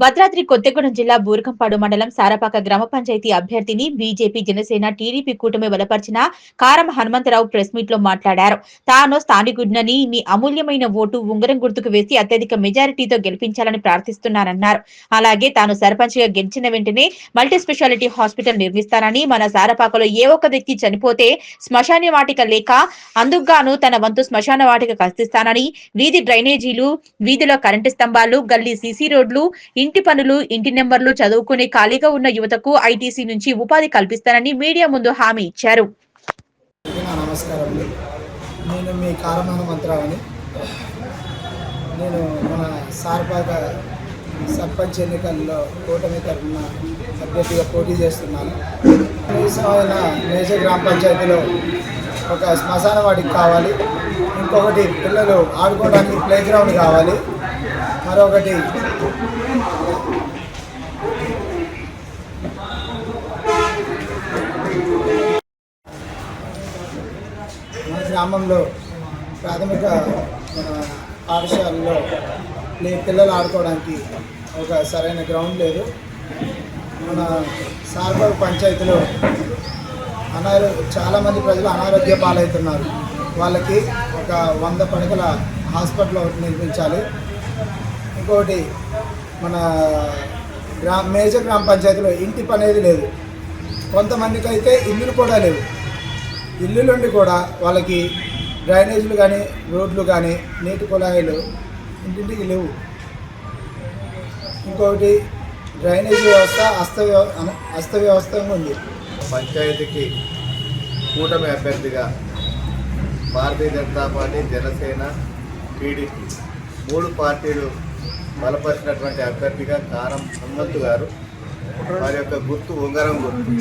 భద్రాద్రి కొత్తగూడెం జిల్లా బూరకంపాడు మండలం సారపాక గ్రామ పంచాయతీ అభ్యర్థిని బీజేపీ, జనసేన, టీడీపీ కూటమి బలపరిచిన కారం హనుమంతరావు ప్రెస్ మీట్ లో మాట్లాడారు. తాను స్థానికుడినని, మీ అమూల్యమైన ఓటు ఉంగరం గుర్తుకు వేసి అత్యధిక మెజారిటీతో గెలిపించాలని ప్రార్థిస్తున్నారన్నారు. అలాగే తాను సర్పంచ్ గా గెలిచిన వెంటనే మల్టీ స్పెషాలిటీ హాస్పిటల్ నిర్మిస్తానని, మన సారపాకలో ఏ ఒక్క వ్యక్తి చనిపోతే శ్మశాన వాటిక లేక అందుకుగాను తన వంతు శ్మశాన వాటిక కల్పిస్తానని, వీధి డ్రైనేజీలు, వీధిలో కరెంటు స్తంభాలు, గల్లీ సీసీ రోడ్లు, ఇంటి పనులు, ఇంటి నెంబర్లు, చదువుకునే ఖాళీగా ఉన్న యువతకు ఐటీసీ నుంచి ఉపాధి కల్పిస్తానని మీడియా ముందు హామీ ఇచ్చారు. నమస్కారం. నేను మీ కారం హనుమంతరావుని. నేను మన సారపాక సర్పంచ్ ఎన్నికల్లో కూటమి తరఫున అభ్యర్థిగా పోటీ చేస్తున్నాను. కనీసమైన మేజర్ గ్రామ పంచాయతీలో ఒక శ్మశాన వాటికి కావాలి, ఇంకొకటి పిల్లలు ఆడుకోవడానికి ప్లే గ్రౌండ్ కావాలి, మరొకటి మన గ్రామంలో ప్రాథమిక పాఠశాలలో పిల్లలు ఆడుకోవడానికి ఒక సరైన గ్రౌండ్ లేదు. మన సారపాక పంచాయతీలో చాలామంది ప్రజలు అనారోగ్య పాలవుతున్నారు. వాళ్ళకి ఒక 100 పడకల హాస్పిటల్ ఒకటి నిర్మించాలి. ఇంకొకటి మన మేజర్ గ్రామ పంచాయతీలో ఇంటి పని అనేది లేదు. కొంతమందికి అయితే ఇల్లులు కూడా లేవు. ఇల్లులుండి కూడా వాళ్ళకి డ్రైనేజీలు కానీ, రోడ్లు కానీ, నీటి కుళాయిలు ఇంటింటికి లేవు. ఇంకొకటి డ్రైనేజీ వ్యవస్థ అస్తవ్యవస్థంగా ఉంది. పంచాయతీకి కూటమి అభ్యర్థిగా భారతీయ జనతా పార్టీ, జనసేన, టీడీపీ 3 పార్టీలు బలపరిచినటువంటి అభ్యర్థిగా కారం హనుమంతు గారు. వారి యొక్క గుర్తు ఉంగరం గుర్తు.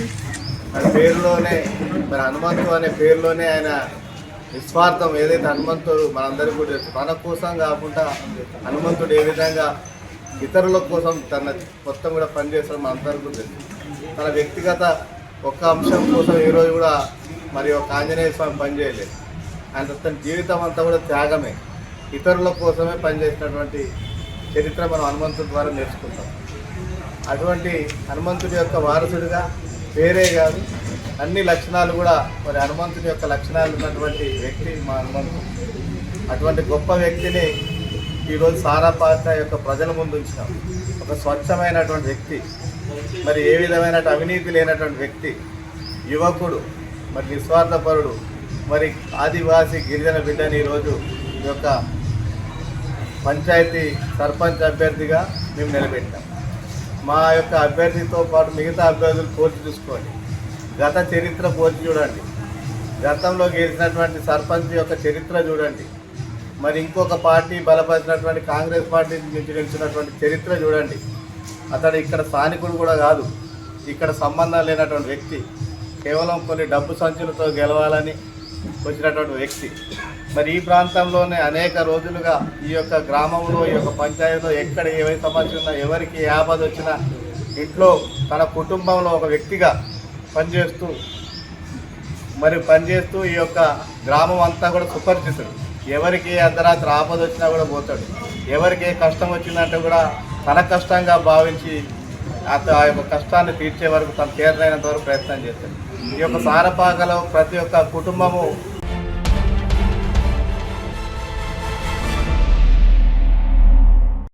ఆ పేరులోనే మరి హనుమంతు అనే పేరులోనే ఆయన నిస్వార్థం. ఏదైతే హనుమంతుడు మనందరికీ కూడా మన కోసం కాకుండా హనుమంతుడు ఏ విధంగా ఇతరుల కోసం తన మొత్తం కూడా పనిచేస్తాడు మనందరికీ కూడా తెలుసు. తన వ్యక్తిగత ఒక్క అంశం కోసం ఈరోజు కూడా మరి ఒక ఆంజనేయ స్వామి పనిచేయలేదు. ఆయన తన జీవితం అంతా కూడా త్యాగమే, ఇతరుల కోసమే పనిచేసినటువంటి చరిత్ర మనం హనుమంతుడి ద్వారా నేర్చుకుంటాం. అటువంటి హనుమంతుడి యొక్క వారసుడిగా పేరే కాదు అన్ని లక్షణాలు కూడా మరి హనుమంతుడి యొక్క లక్షణాలు ఉన్నటువంటి వ్యక్తి మా హనుమంతుడు. అటువంటి గొప్ప వ్యక్తిని ఈరోజు సారపాక యొక్క ప్రజల ముందు ఉంచినాం. ఒక స్వచ్ఛమైనటువంటి వ్యక్తి, మరి ఏ విధమైన అవినీతి లేనటువంటి వ్యక్తి, యువకుడు, మరి నిస్వార్థపరుడు, మరి ఆదివాసీ గిరిజన బిడ్డని ఈరోజు ఈ యొక్క పంచాయతీ సర్పంచ్ అభ్యర్థిగా మేము నిలబెట్టాం. మా యొక్క అభ్యర్థితో పాటు మిగతా అభ్యర్థులు పోల్చి చూసుకోండి, గత చరిత్ర పోల్చి చూడండి, గతంలో గెలిచినటువంటి సర్పంచ్ యొక్క చరిత్ర చూడండి, మరి ఇంకొక పార్టీ బలపరిచినటువంటి కాంగ్రెస్ పార్టీ నుంచి గెలిచినటువంటి చరిత్ర చూడండి. అతడు ఇక్కడ స్థానికుడు కూడా కాదు, ఇక్కడ సంబంధం లేనటువంటి వ్యక్తి, కేవలం కొన్ని డబ్బు సంచులతో గెలవాలని వచ్చినటువంటి వ్యక్తి. మరి ఈ ప్రాంతంలోనే అనేక రోజులుగా ఈ యొక్క గ్రామంలో, ఈ యొక్క పంచాయతీలో ఎక్కడ ఏ సమస్య ఉన్నా, ఎవరికి ఏ ఆపద వచ్చినా ఇంట్లో తన కుటుంబంలో ఒక వ్యక్తిగా పనిచేస్తూ ఈ యొక్క గ్రామం అంతా కూడా సుపరిచితుడు. ఎవరికి అర్ధరాత్రి ఆపద వచ్చినా కూడా పోతాడు, ఎవరికి ఏ కష్టం వచ్చిందంటే కూడా తన కష్టంగా భావించి ఆ యొక్క కష్టాన్ని తీర్చే వరకు తన చేతనైనంత వరకు ప్రయత్నం చేస్తాడు. ఈ యొక్క సారపాకలో ప్రతి ఒక్క కుటుంబము